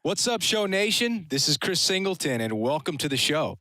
What's up, Show Nation? This is Chris Singleton, and welcome to the show.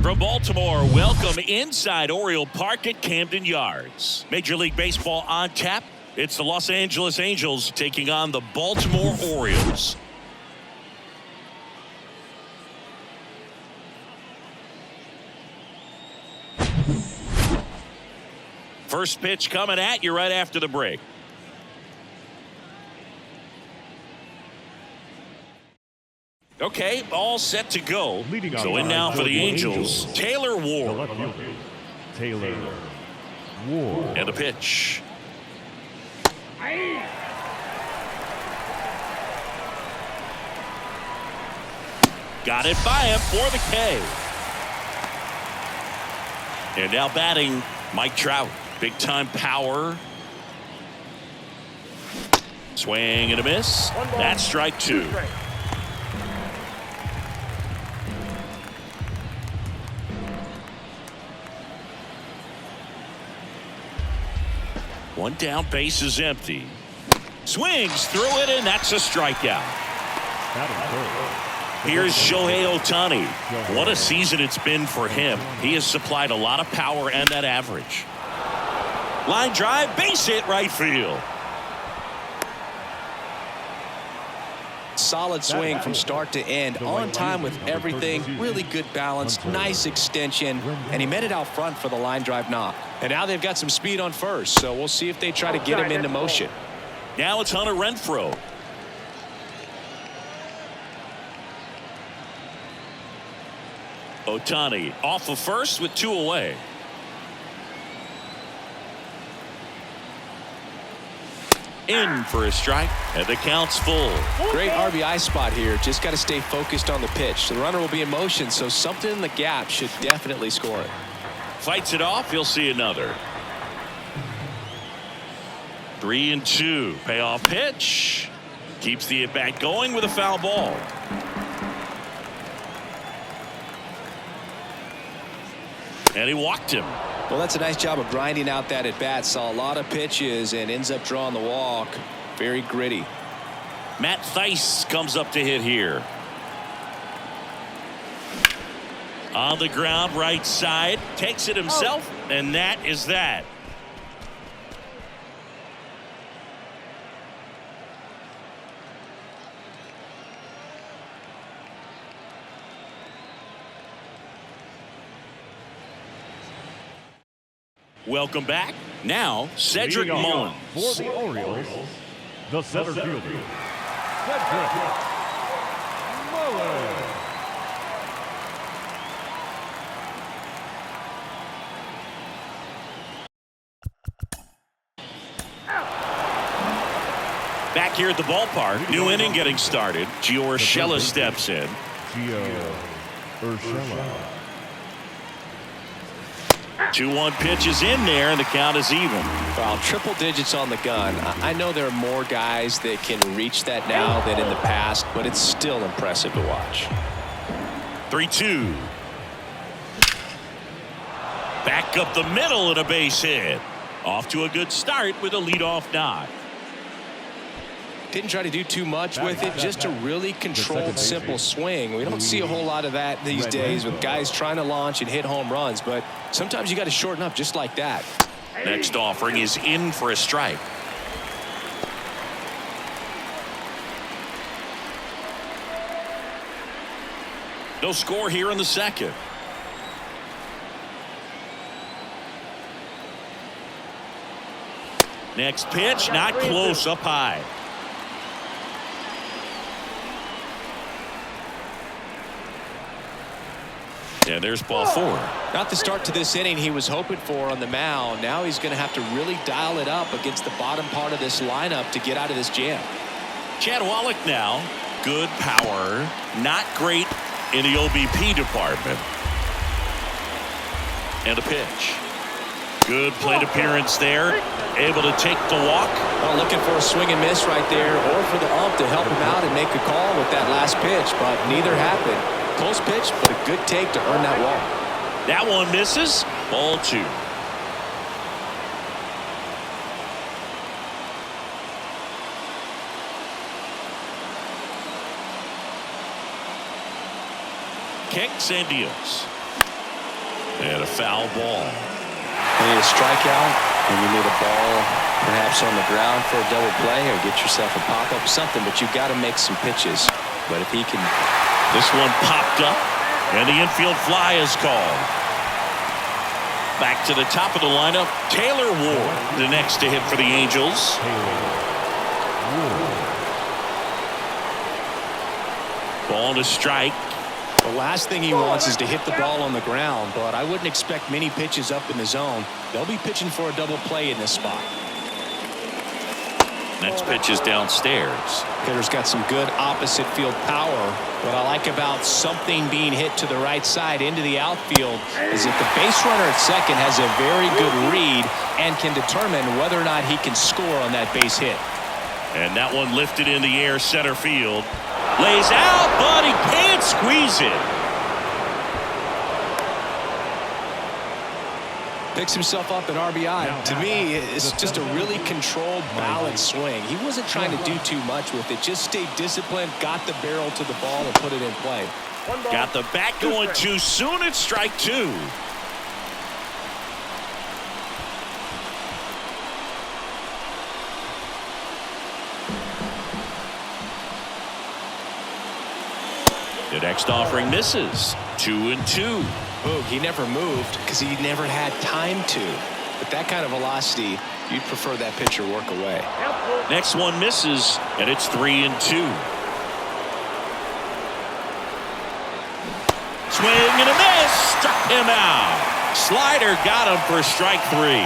From Baltimore, welcome inside Oriole Park at Camden Yards. Major League Baseball on tap. It's the Los Angeles Angels taking on the Baltimore Orioles. First pitch coming at you right after the break. Okay, all set to go. So in now for the Angels, Taylor Ward. Taylor Ward. And a pitch. Got it by him for the K. And now batting, Mike Trout. Big time power. Swing and a miss. That's strike two. One down, base is empty. Swings through it, and that's a strikeout. Here's Shohei Ohtani. What a season it's been for him. He has supplied a lot of power and that average. Line drive, base hit, right field. Solid swing from start to end, on time with everything, really good balance, nice extension, and he met it out front for the line drive knock. And now they've got some speed on first, so we'll see if they try to get him into motion. Now it's Hunter Renfroe. Ohtani off of first with two away. In for a strike, and the count's full. Great RBI spot here. Just got to stay focused on the pitch. The runner will be in motion, so something in the gap should definitely score it. Fights it off. He'll see another. 3-2. Payoff pitch. Keeps the at-bat going with a foul ball. And he walked him. Well, that's a nice job of grinding out that at-bat. Saw a lot of pitches and ends up drawing the walk. Very gritty. Matt Thaiss comes up to hit here. On the ground, right side. Takes it himself, and that is that. Welcome back. Now, Cedric Mullins. For the Orioles, the center fielder, Cedric Mullins. Back here at the ballpark, new inning getting started. Gio Urshela steps in. Gio Urshela. 2-1 pitch is in there, and the count is even. Wow, triple digits on the gun. I know there are more guys that can reach that now than in the past, but it's still impressive to watch. 3-2. Back up the middle and a base hit. Off to a good start with a leadoff knock. Didn't try to do too much with it, just a really controlled, simple swing. We don't see a whole lot of that these days with guys trying to launch and hit home runs, but sometimes you got to shorten up just like that. Next offering is in for a strike. No score here in the second. Next pitch, not close, up high. Yeah, there's ball four. Not the start to this inning he was hoping for on the mound. Now he's going to have to really dial it up against the bottom part of this lineup to get out of this jam. Chad Wallach now. Good power. Not great in the OBP department. And a pitch. Good plate appearance there. Able to take the walk. Well, looking for a swing and miss right there, or for the ump to help him out and make a call with that last pitch, but neither happened. Close pitch, but a good take to earn that walk. That one misses. Ball two. Kicks and deals. And a foul ball. You need a strikeout, and you need a ball perhaps on the ground for a double play, or get yourself a pop-up or something, but you've got to make some pitches. But if he can... This one popped up, and the infield fly is called. Back to the top of the lineup, Taylor Ward, the next to hit for the Angels. Ball to strike. The last thing he wants is to hit the ball on the ground, but I wouldn't expect many pitches up in the zone. They'll be pitching for a double play in this spot. Next pitch is downstairs. Hitter's got some good opposite field power. What I like about something being hit to the right side into the outfield is that the base runner at second has a very good read and can determine whether or not he can score on that base hit. And that one lifted in the air, center field. Lays out, but he can't squeeze it. Picks himself up an RBI. To me, it's just a really controlled, balanced swing. He wasn't trying to do too much with it. Just stayed disciplined, got the barrel to the ball, and put it in play. Got the bat going too soon. It's strike two. The next offering misses. 2-2. Boog, he never moved because he never had time to. But that kind of velocity, you'd prefer that pitcher work away. Next one misses, and it's 3-2. Swing and a miss. Struck him out. Slider got him for strike three.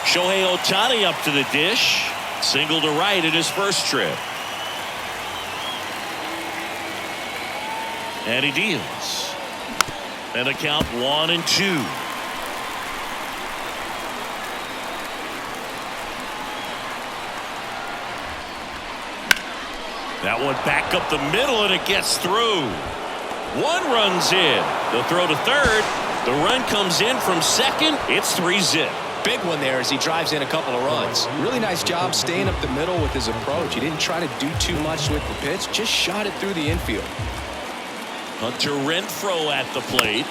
Shohei Ohtani up to the dish. Single to right in his first trip. And he deals. And a count 1-2. That one back up the middle, and it gets through. One runs in. The throw to third. The run comes in from second. It's 3-zip. Big one there as he drives in a couple of runs. Really nice job staying up the middle with his approach. He didn't try to do too much with the pitch, just shot it through the infield. Hunter Renfroe at the plate.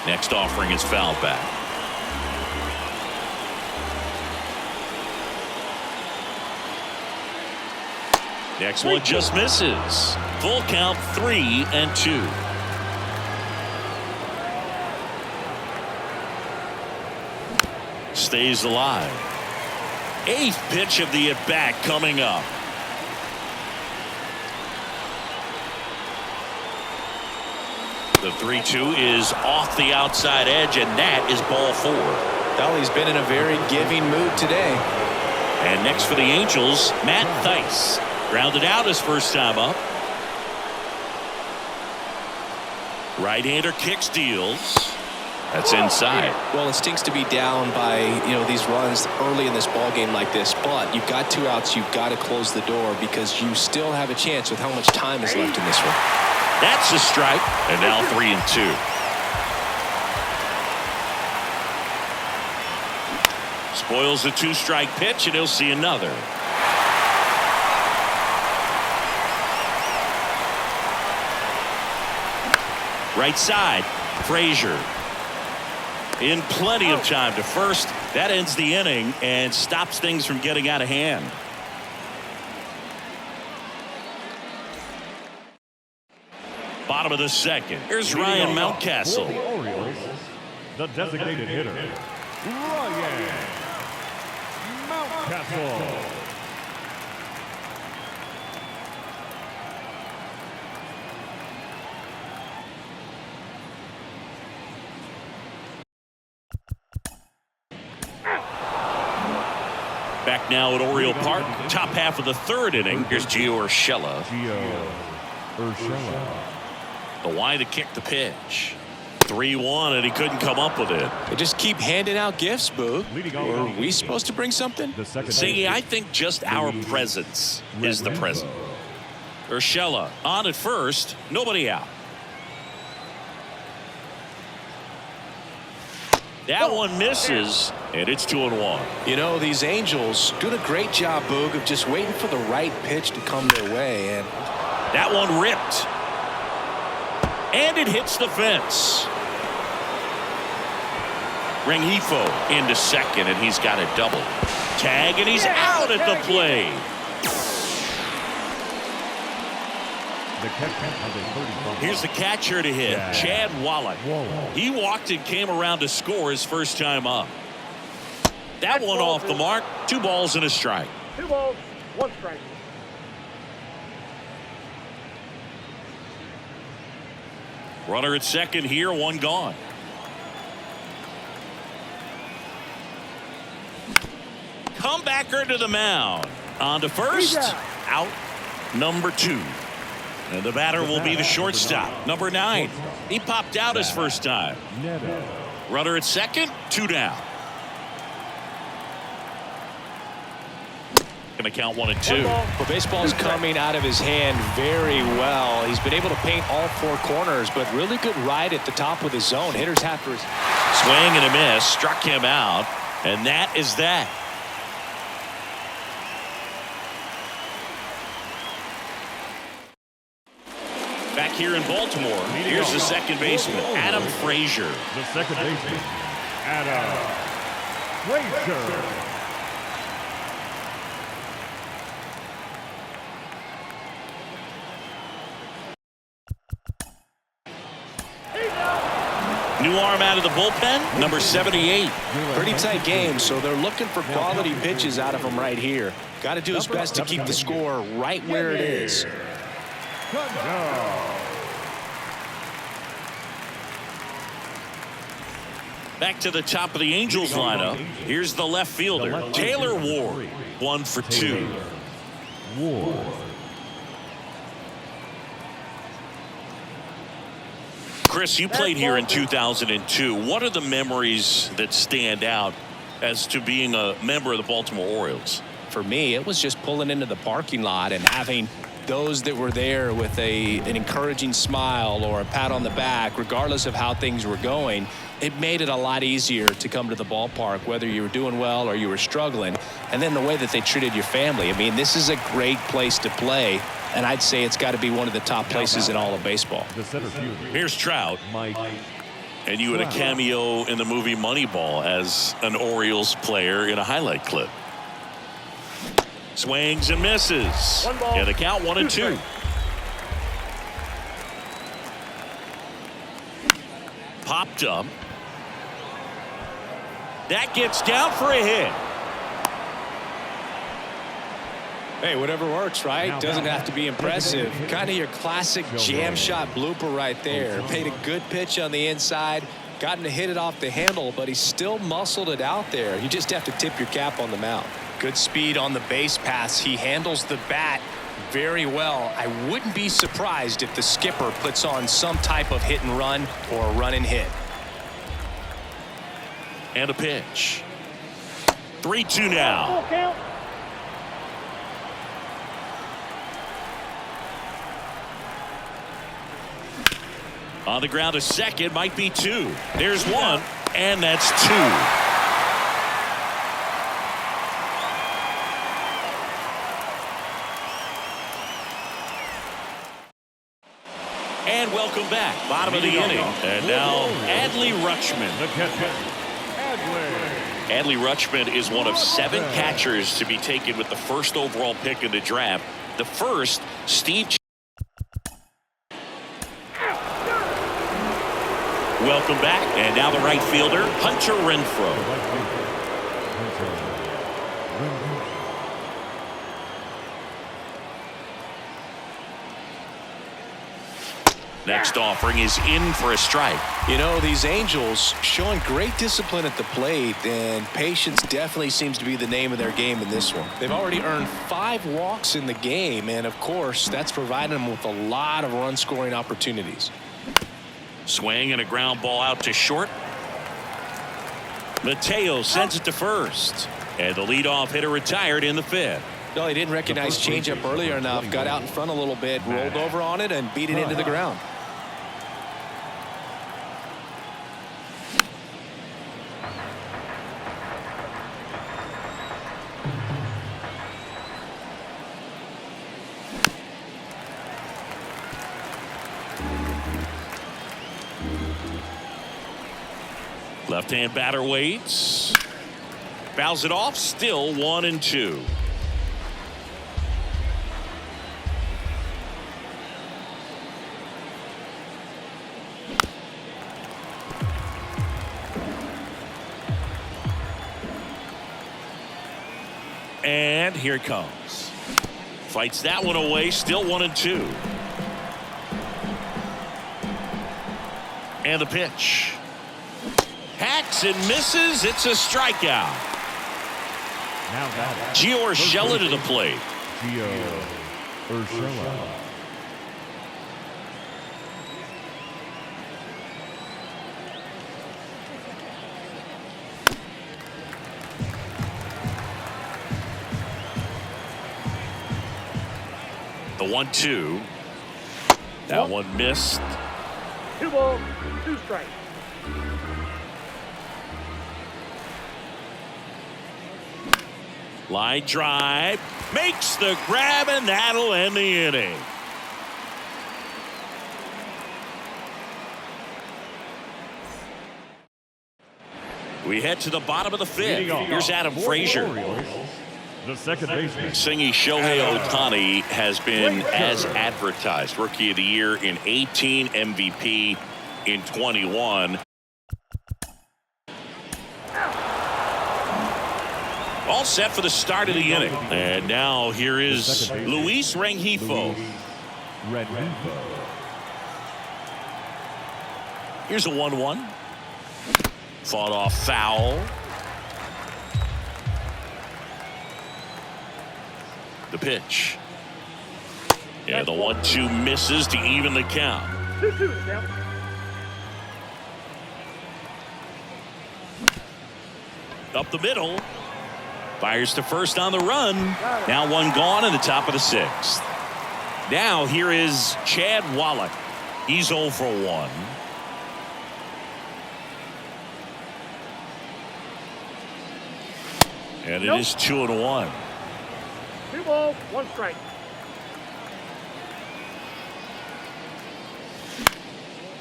Next offering is fouled back. Next one just misses. Full count 3-2. Stays alive. Eighth pitch of the at-bat coming up. The 3-2 is off the outside edge, and that is ball four. Dolly's been in a very giving mood today. And next for the Angels, Matt Thaiss. Grounded out his first time up. Right-hander kicks, deals. That's inside. Well, it stinks to be down by, these runs early in this ball game like this, but you've got two outs. You've got to close the door because you still have a chance with how much time is left in this one. That's a strike, and now 3-2. Spoils the two-strike pitch, and he'll see another. Right side, Frazier. In plenty of time to first. That ends the inning and stops things from getting out of hand. Bottom of the second. Here's Ryan Mountcastle. For the Orioles, the designated hitter, Ryan Mountcastle. Back now at Oriole Park, top half of the third inning. Here's Gio Urshela. The wide to kick the pitch. 3-1, and he couldn't come up with it. They just keep handing out gifts, Boog. Or are we supposed to bring something? See, I think just our presence is the present. Urshela on at first, nobody out. That one misses, and it's 2-1. These Angels doing a great job, Boog, of just waiting for the right pitch to come their way. And that one ripped. And it hits the fence. Rengifo into second, and he's got a double. Tag, and he's out at the plate. Here's the catcher to hit, Chad Wallach. He walked and came around to score his first time up. That one off the mark. 2 balls and a strike. 2 balls, 1 strike. Runner at second here, 1 gone. comebacker to the mound. On to first. Out number 2. And the batter will be the shortstop, number 9. He popped out his first time. Runner at second, 2 down. Going to count 1 and 2. Well, baseball's coming out of his hand very well. He's been able to paint all 4 corners, but really good ride at the top with his zone. Hitters have to swing and a miss, struck him out, and that is that. Back here in Baltimore, here's the second baseman, Adam Frazier. The second baseman, Adam Frazier. New arm out of the bullpen, number 78. Pretty tight game, so they're looking for quality pitches out of him right here. Got to do his best to keep the score right where it is. Back to the top of the Angels lineup. Here's the left fielder, Taylor Ward, 1 for 2. Ward. Chris, you played here in 2002. What are the memories that stand out as to being a member of the Baltimore Orioles? For me, it was just pulling into the parking lot and having those that were there with an encouraging smile or a pat on the back, regardless of how things were going. It made it a lot easier to come to the ballpark, whether you were doing well or you were struggling. And then the way that they treated your family. I mean, this is a great place to play, and I'd say it's got to be one of the top places in all of baseball. Here's Trout. And you had a cameo in the movie Moneyball as an Orioles player in a highlight clip. Swings and misses. Yeah, the count 1 and 2. Popped up. That gets down for a hit. Hey, whatever works, right? Doesn't have to be impressive. Kind of your classic jam shot blooper right there. Paid a good pitch on the inside. Got him to hit it off the handle, but he still muscled it out there. You just have to tip your cap on the mound. Good speed on the base pass. He handles the bat very well. I wouldn't be surprised if the skipper puts on some type of hit and run or a run and hit. And a pitch. 3-2 now. On the ground, a second, might be 2. There's 1, and that's 2. And welcome back. Bottom of the inning. And now Adley Rutschman. The catcher, Adley Rutschman is one of 7 catchers to be taken with the first overall pick in the draft. The first, Steve. Welcome back. And now the right fielder, Hunter Renfroe. Next offering is in for a strike. You know, these Angels showing great discipline at the plate, and patience definitely seems to be the name of their game in this one. They've already earned 5 walks in the game, and of course, that's provided them with a lot of run-scoring opportunities. Swing and a ground ball out to short. Mateo sends it to first. And the leadoff hitter retired in the 5th. No, he didn't recognize changeup earlier enough. Got out in front a little bit, rolled over on it, and beat it into the ground. Left-hand batter waits. Fouls it off. Still 1-2. And here it comes. Fights that one away. Still 1-2. And the pitch. Hacks and misses. It's a strikeout. Now batting. Gio Urshela to the plate. Gio Urshela. The 1-2. That one missed. 2 balls, 2 strikes. Line drive. Makes the grab, and that'll end the inning. We head to the bottom of the fifth. Here's Adam Frazier. The second baseman. Singy Shohei Ohtani has been as advertised. Rookie of the Year in 18, MVP in 21. All set for the start of the inning. And now here is Luis Rengifo. Here's a 1-1. Fought off foul. The pitch. Yeah, the 1-2 misses to even the count. 2-2 now. Up the middle. Fires to first on the run. Now one gone in the top of the sixth. Now here is Chad Wallach. He's 0 for 1. And it is 2-1. 2 balls, 1 strike.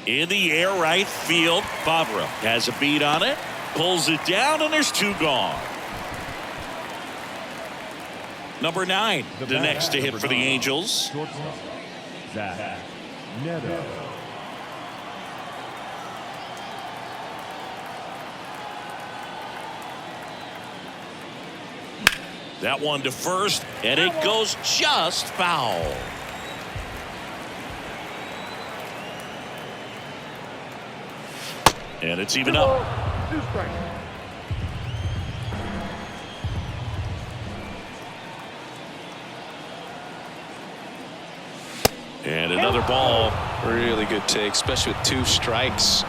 In the air right field. Favre has a beat on it. Pulls it down, and there's 2 gone. Number 9, the next to hit for the Angels. Zach Neto. That one to first, and it goes just foul. And it's even 2 up. balls, 2 strikes. And another ball. Really good take, especially with 2 strikes.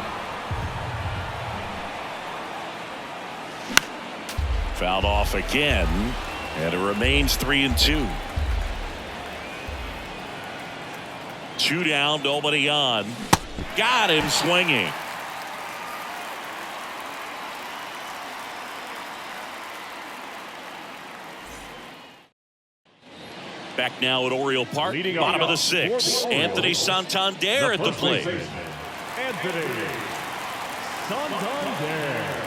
Fouled off again, and it remains 3-2. 2 down, nobody on. Got him swinging. Back now at Oriole Park, Leading bottom of the off 6th. for the Anthony Orioles, Santander at the first plate. baseman, Anthony Santander.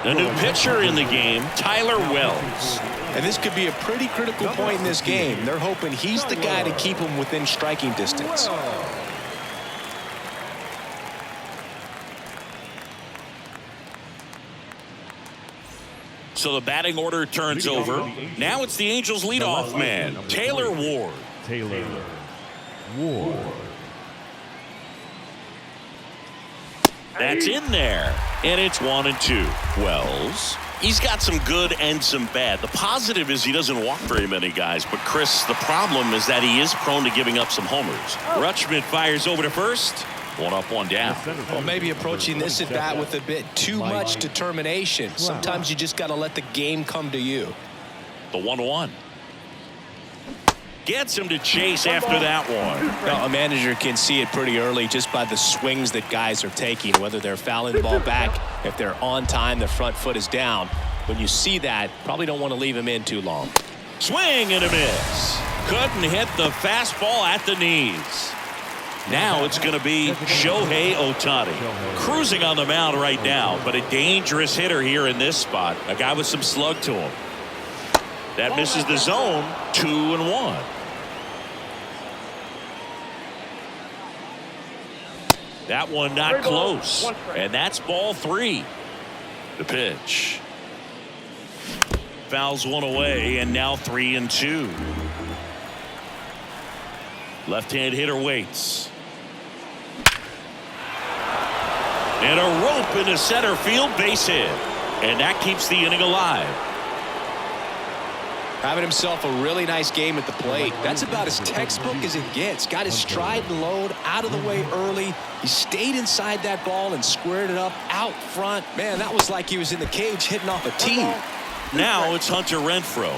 A new pitcher in the game, Tyler Wells. And this could be a pretty critical point in this game. They're hoping he's the guy to keep them within striking distance. So the batting order turns over. Now it's the Angels leadoff man, Taylor Ward. Taylor Ward. That's in there. And it's 1-2. Wells, he's got some good and some bad. The positive is he doesn't walk very many guys. But, Chris, the problem is that he is prone to giving up some homers. Rutschman fires over to first. 1 up, 1 down. Well, maybe approaching this at bat with a bit too much determination. Sometimes you just got to let the game come to you. The 1-1. Gets him to chase after that one. Now, a manager can see it pretty early just by the swings that guys are taking, whether they're fouling the ball back, if they're on time, the front foot is down. When you see that, probably don't want to leave him in too long. Swing and a miss. Couldn't hit the fastball at the knees. Now it's going to be Shohei Ohtani. Cruising on the mound right now, but a dangerous hitter here in this spot. A guy with some slug to him. That misses the zone. 2-1. That one not close. And that's ball 3. The pitch. Fouls one away, and now 3-2. Left-hand hitter waits. And a rope into center field, base hit. And that keeps the inning alive. Having himself a really nice game at the plate. That's about as textbook as it gets. Got his stride and load out of the way early. He stayed inside that ball and squared it up out front. Man, that was like he was in the cage hitting off a tee. Now it's Hunter Renfroe.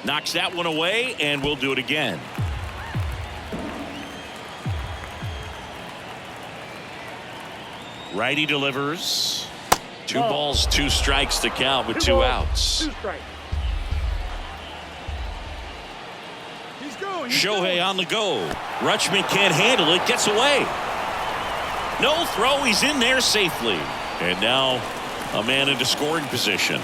Knocks that one away, and we'll do it again. Righty delivers. 2 balls, 2 strikes to count with 2 outs. 2 strikes. Shohei on the go. Rutschman can't handle it. Gets away. No throw. He's in there safely. And now a man into scoring position.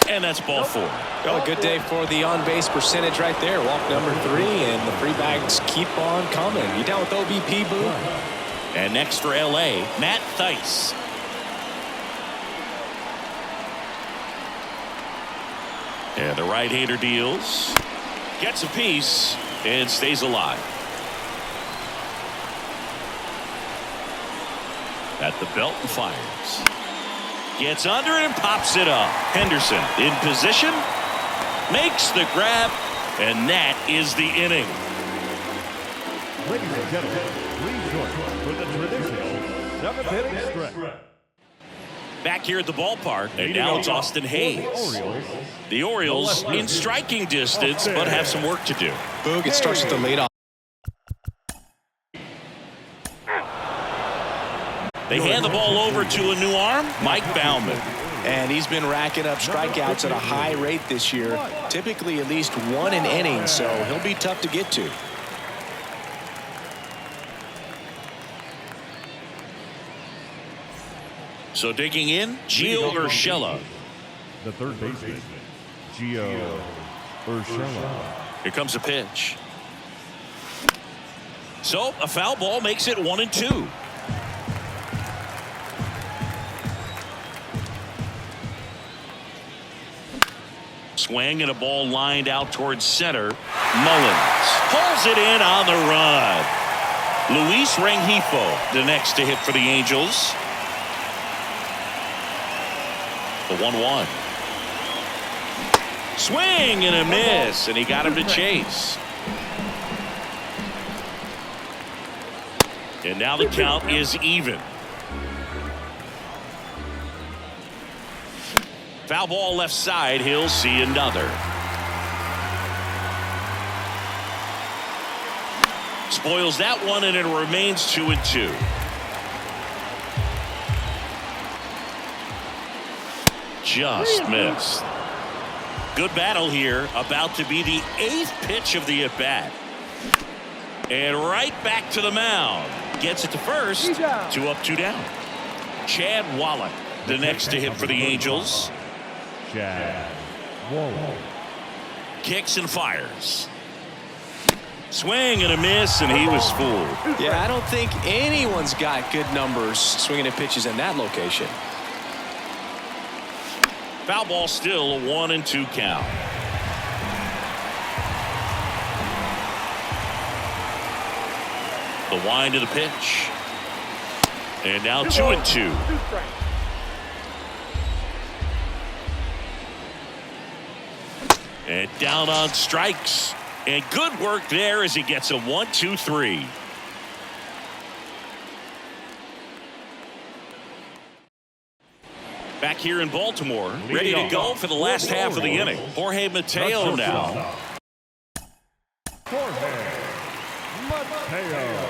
And that's ball 4. Well, a good day for the on-base percentage right there. Walk number 3, and the free bags keep on coming. You down with OBP, Boo? And next for L.A., Matt Thaiss. And the right-hander deals. Gets a piece and stays alive. At the belt and fires. Gets under it and pops it up. Henderson in position. Makes the grab. And that is the inning. Ladies and gentlemen, please join us for the traditional 7th inning stretch. Back here at the ballpark, and now it's Austin Hayes. The Orioles in striking distance, but have some work to do. Boog, it starts with the leadoff. They hand the ball over to a new arm, Mike Baumann. And he's been racking up strikeouts at a high rate this year, typically at least 1 an inning, so he'll be tough to get to. So digging in, Gio Urshela. The third baseman, Gio Urshela. Here comes a pitch. So a foul ball makes it 1-2. Swing and a ball lined out towards center. Mullins pulls it in on the run. Luis Rengifo, the next to hit for the Angels. The 1-1. Swing and a miss, and he got him to chase. And now the count is even. Foul ball left side. He'll see another. Spoils that one, and it remains 2-2. Just missed. Good battle here. About to be the 8th pitch of the at-bat. And right back to the mound. Gets it to first. 2 up, 2 down. Chad Wallach, the next to hit for the Angels. Chad Wallach. Kicks and fires. Swing and a miss, and he was fooled. Yeah, I don't think anyone's got good numbers swinging at pitches in that location. Foul ball still a 1-2 count. The wind of the pitch. And now 2-2. And down on strikes. And good work there as he gets a 1-2-3. Back here in Baltimore, ready to go for the last half of the inning. Jorge Mateo now. Jorge Mateo.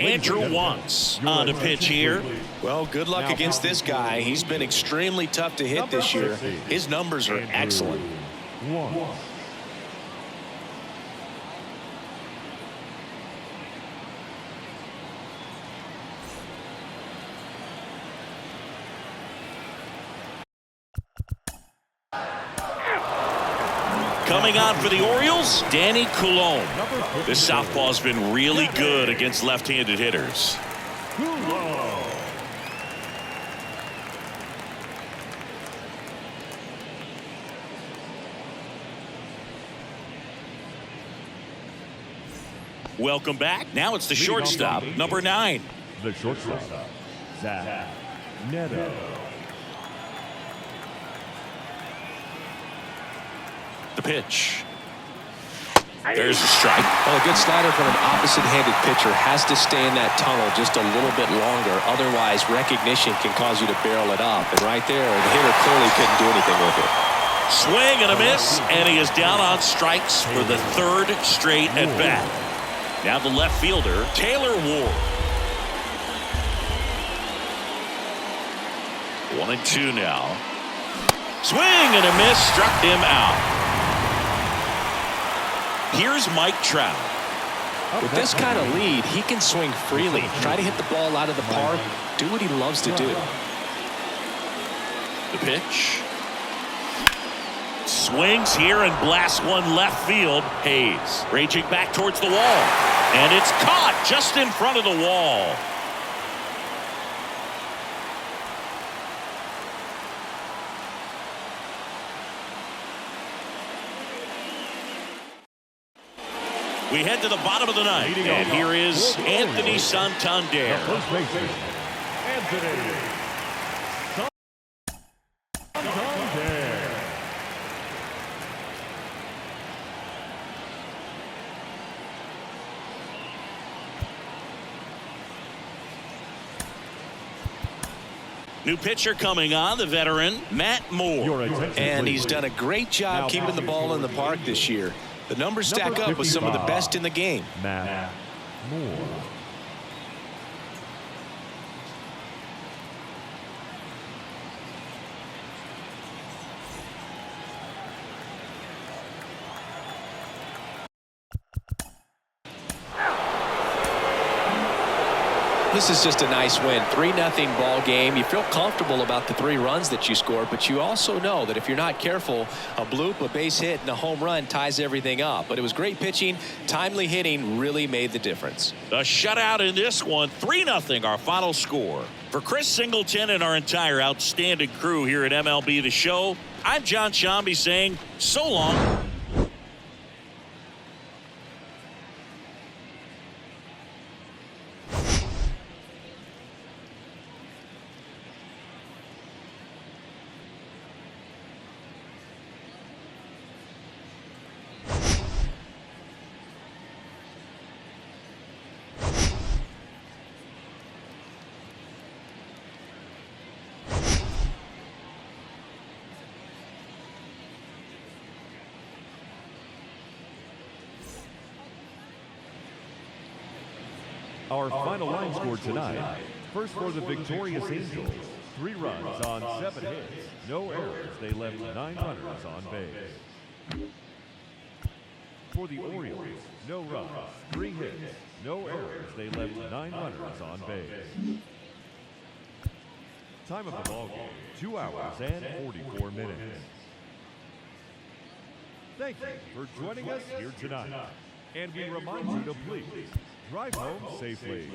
Andrew wants on the pitch here. Well, good luck against this guy. He's been extremely tough to hit this year. His numbers are excellent. Coming on for the Orioles, Danny Coulomb. This southpaw's been really good against left-handed hitters. Welcome back. Now it's the shortstop, number 9. The shortstop, Zach Neto. The pitch. There's a strike. Well, a good slider from an opposite-handed pitcher has to stay in that tunnel just a little bit longer. Otherwise, recognition can cause you to barrel it up. And right there, the hitter clearly couldn't do anything with it. Swing and a miss, and he is down on strikes for the 3rd straight at bat. Now the left fielder, Taylor Ward. 1-2 now. Swing and a miss, struck him out. Here's Mike Trout. With this kind of lead, he can swing freely, try to hit the ball out of the park, do what he loves to do. The pitch. Swings here and blasts one left field. Hayes raging back towards the wall. And it's caught just in front of the wall. We head to the bottom of the ninth, and here is Anthony Santander. First baseman, Anthony Santander. New pitcher coming on, the veteran, Matt Moore. And he's done a great job keeping the ball in the park this year. The numbers stack up with some of the best in the game. Matt Moore. This is just a nice win. 3-0 ball game. You feel comfortable about the 3 runs that you scored, but you also know that if you're not careful, a bloop, a base hit, and a home run ties everything up. But it was great pitching. Timely hitting really made the difference. The shutout in this one, 3-0 our final score. For Chris Singleton and our entire outstanding crew here at MLB The Show, I'm John Shambi saying so long. Our final line score tonight. First for the victorious Angels, 3 runs on 7 hits, no errors. They left 9 runners on base. For the Orioles, no runs, 3 hits, no errors. They left 9 runners on base. Time of the ball game, 2 hours and 44 minutes. Thank you for joining us here tonight. And we remind you to please drive home safely.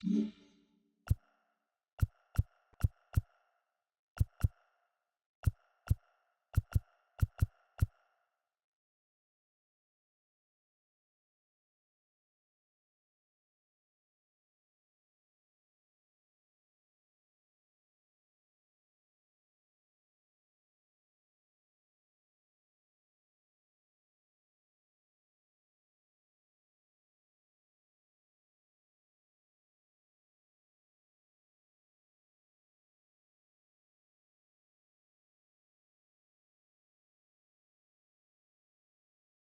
Mm-hmm.